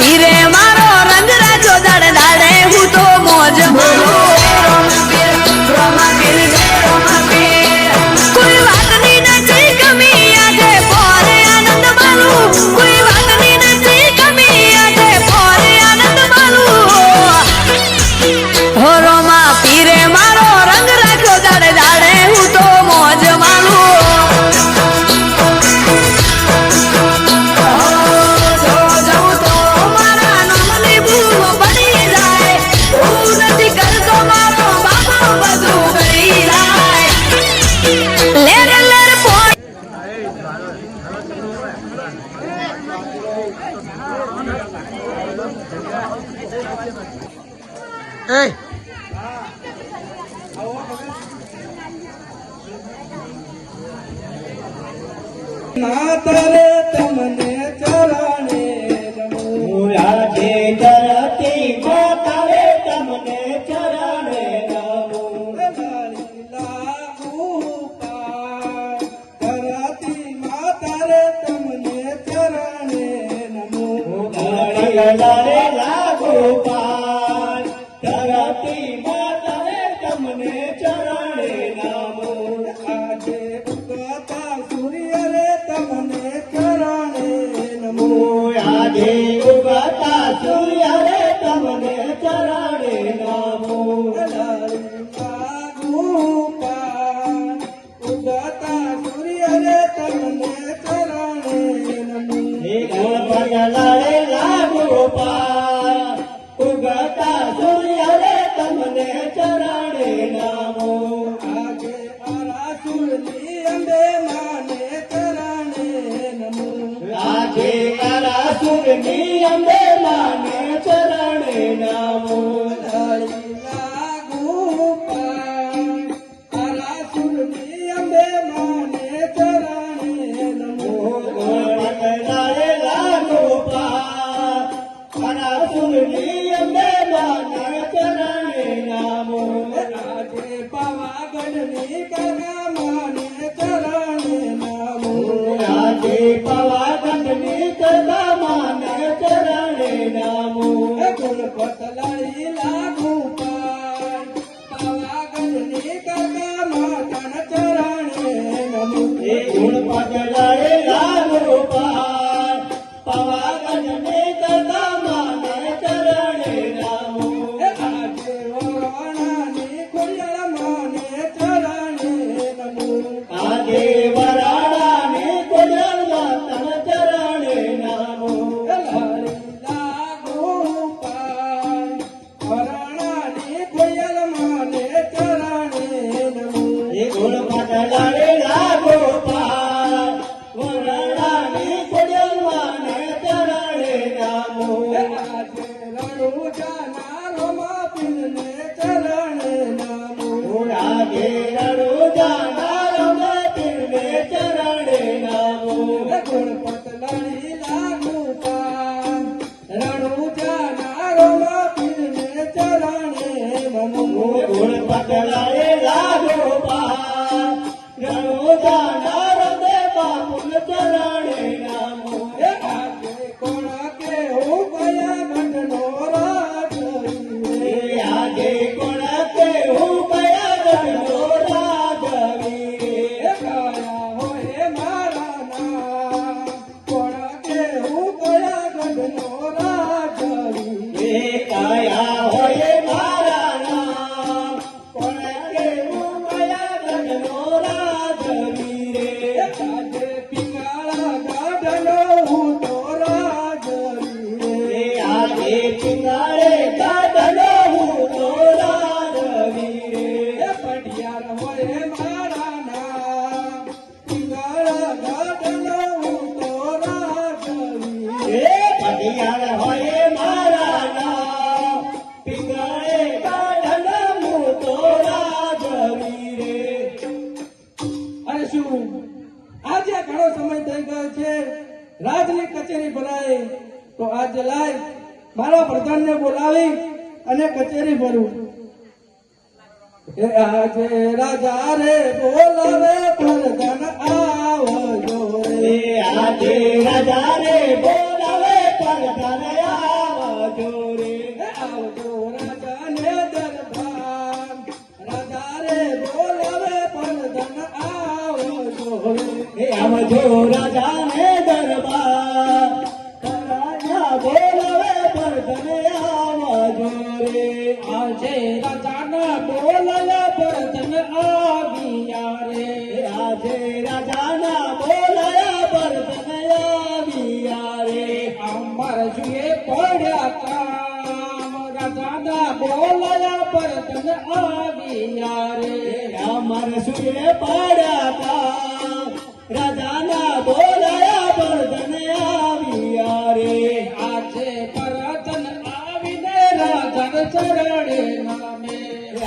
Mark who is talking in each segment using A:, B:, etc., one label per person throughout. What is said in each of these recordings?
A: પીરે મારો રંગ રાજો દાડે દાડે હું તો મોજ કોઈ વાતની નથી કમી આજે પોરે આનંદ માલું કોઈ વાતની નથી કમી આજે પોરે આનંદ માલું હોરોમાં પીરે મારો રંગ રાખ્યો દાડે દાડે હું તો મોજ માલું
B: માતરે તમને ચરણે નમો આજે ધરતી માતરે તમને ચરણે નમો ધરતી માતરે તમને ચરણે નમો લારે લાગુ પાર ધરતી માતરે તમને ચરણે નમો આજે ઉગતા સૂર્ય રે તમને ચરણે નમો આજે ઉગતા સૂર્ય રે તમને ચરણે નમો ઉગતા સૂર્ય રે તમને ચરણે નમો લારે લાગુ પાર ઉગતા સૂર્ય રે તમને ચરણે નમો આજે આરાસુરની અંબે માને ચરણે નમો આજે આરાસુરની અંબે માને ચરણે નમો લાગુ પાર આરાસુરની અંબે માને ચરણે નમો લારે લાગુ પાર આરાસુરની અંબે માને ચરણે નમો આજે પાવાગઢની કગા માને ચરણે નમો આજે પાવાગઢની કગા માને ચરણે નમો ગુણપતલાળી લાગુ પાર પાવાગઢની કગા માતાના ચરણે નમો ગુણપતલાળી લાગુ પાર પાવાગઢની કગા માને ચરણે નમો આજે વરાણાની ખોડિયાર માને ચરણે નમો આજે વરાણાની ખોડિયાર માતાના ચરણે નમો લાગુ પાર વરાણાની ખોડિયાર માને ચરણે નમો ગુણપતલાળી લાગુ પાર વરાણાની ખોડિયાર માને ચરણે નમો આજે રણુજાના રોમાપીરને ચરણે નમો આજે રણુજાના રોમાપીરને ચરણે નમો ગુણપતલાળી લાગુ પાર રણુજાના રોમાપીરને ચરણે નમો ગુણપતલાળી લાગુ પાર રણુજાના રોમે બાપુને ચરણે નમો આજે કોણ કે હું કયા ગઢનો રાજ આજે કોણ કે હું કયા ગઢનો રાજવીર કયા હોય મારા નામ કોણ કે હું કયા ગઢનો રાજવીર કયા હોય મારા નામ કોણ કે હું કયા ગઢનો રાજવીર આજે પિંગાળા ગઢનો હું તો રાજવીર આજે પિંગાળે ગઢનો હું તો રાજવીર પઢિયાર હોય મારા નામ પિંગાળા ગઢનો હું તો રાજવીર પઢિયાર હોય મારા નામ પિંગાળે ગઢનો હું તો રાજવીર અને શું આજે ઘણો સમય થઈ ગયો છે રાજની કચેરી ભરાય તો આજે લાય મારા પ્રધાનને બોલાવી અને કચેરી ભરું આજે રાજા રે બોલાવે પ્રધાન આવજો રે આજે રાજા રે બોલાવે પ્રધાન આવજો રાજાને દરબાર રાજા રે બોલાવે પરધન આવજો
C: એ આવજો રાજાને દરબાર રાજા બોલાવે પરધને આવજો રે
B: આજે રાજાના બોલાયા પરધન આવ્યા રે
C: આજે રાજાના બોલાયા પરધને આવ્યા રે
B: અમર જુએ પડ્યા કામ રાજાના બોલાયા પરધન આવ્યા રે
C: અમર સુએ પાડ્યા તા રાજાના બોલાયા પરધને આવ્યા રે
B: આજે પરધન આવીને રાજા ચરણે નામે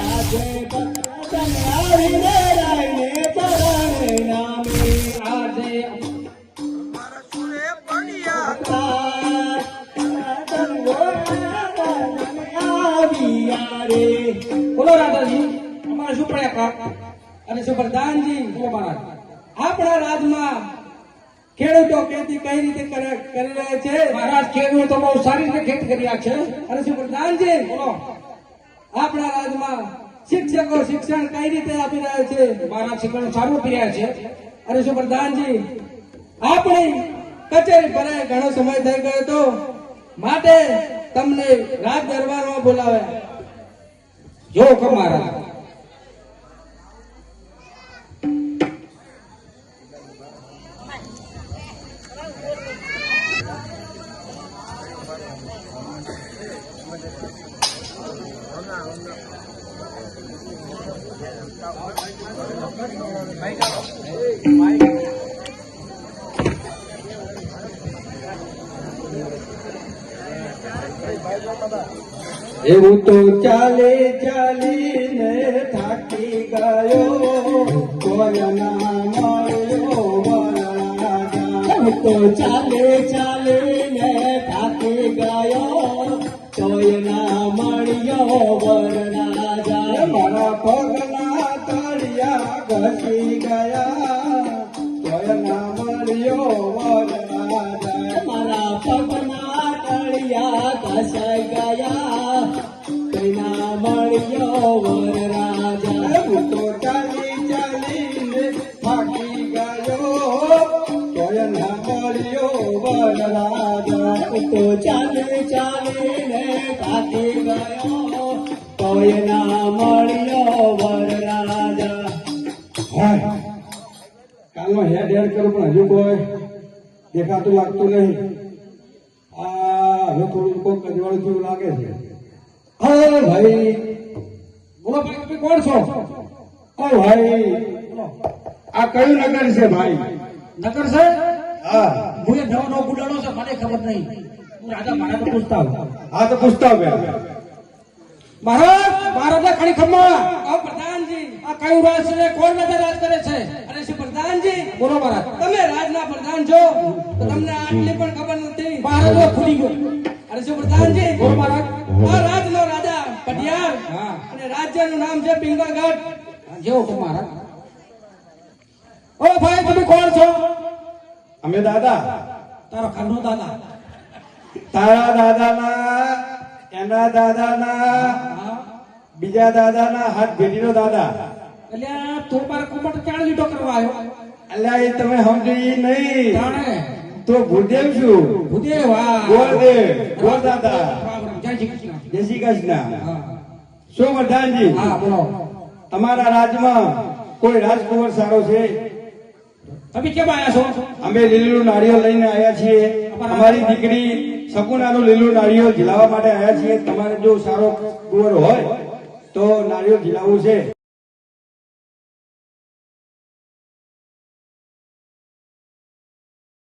C: આજે પરધન આવીને રાયને ચરણે નામે
B: આજે
C: આવ્યા રે
B: બોલો રાધાજી અમારા શું પડ્યા કા અને શું પ્રધાનજી બોલો મહારાજ આપણા રાજમાં ખેડૂતો ખેતી કઈ રીતે કરી રહ્યા છે મહારાજ ખેડૂતો બહુ સારી રીતે ખેતી કરી રહ્યા છે અને શું પ્રધાનજી બોલો આપણા રાજમાં શિક્ષકો શિક્ષણ કઈ રીતે આપી રહ્યા છે મહારાજ શિક્ષણ સારું આપી રહ્યા છે અને શું પ્રધાનજી આપણી કચેરી ભરાય ઘણો સમય થઈ ગયો હતો માટે તમને રાજ દરબારમાં બોલાવ્યા જો કમારા
C: એવું તો ચાલીને થાકી ગયો કોયના મળ્યો વરરાજા એવું તો ચાલીને થાકી ગયો કોયના મળ્યો વરરાજા
B: મારા પગના તળિયા ઘસી ગયા કોયના મળ્યો વરરાજા
C: મારા પગના તળિયા ઘસાઈ ગયા કોઈના મળ્યો વરરાજા
B: હું તો ચાલીને થાકી ગયો કોયના મળ્યો વરરાજા
C: તો ચાલીને થાકી ગયો કોઈના મળ્યો વરરાજા
B: હાય કાલનો હેડ હેડ કરું પણ હજુ કોઈ દેખાતું લાગતું નહીં આ હવે થોડું કોઈ કજવાળું જેવું લાગે છે હા ભાઈ બોલો ભાઈ તમે કોણ છો ઓ ભાઈ આ કયું નગર છે ભાઈ નગર છે હા હું નવો બુડાડો છે મને ખબર નહીં હું રાજા મારા તો પૂછતા હા તો પૂછતા મહારાજ મહારાજા ખાલી ખમ્મા આ પ્રધાનજી આ કયું રાજ છે કોણ બધા રાજ કરે છે અરે શ્રી પ્રધાનજી બોલો મહારાજ તમે રાજના પ્રધાન છો તો તમને આટલી પણ ખબર નથી મહારાજ ખુલી ગયો અરે શ્રી પ્રધાનજી બોલો મહારાજ આ રાજનો રાજા પટિયાર અને રાજ્યનું નામ છે પિંગળગઢ જેવો કે મહારાજ ઓ ભાઈ તમે કોણ છો અમે દાદા તારો ખાનનો દાદા તારા દાદાના એના દાદાના બીજા દાદાના હાથ ભેટીનો દાદા એટલે તું મારે કુમટ ચાણ લીધો કરવા આવ્યો એટલે એ તમે સમજી નહીં તાણે તો ભૂદેવ છું ભૂદેવ હા ગોળ દાદા જય શ્રી કૃષ્ણ શું પ્રધાનજી હા બોલો તમારા રાજમાં કોઈ રાજકુંવર સારો છે તમે કેમ આયા છો અમે લીલું નાળિયેર લઈને આયા છીએ અમારી દીકરી સગુણાનું લીલું નાળિયેર ઝીલાવવા માટે આયા છીએ તમારે જો સારો કુંવર હોય તો નાળિયેર ઝીલાવવું છે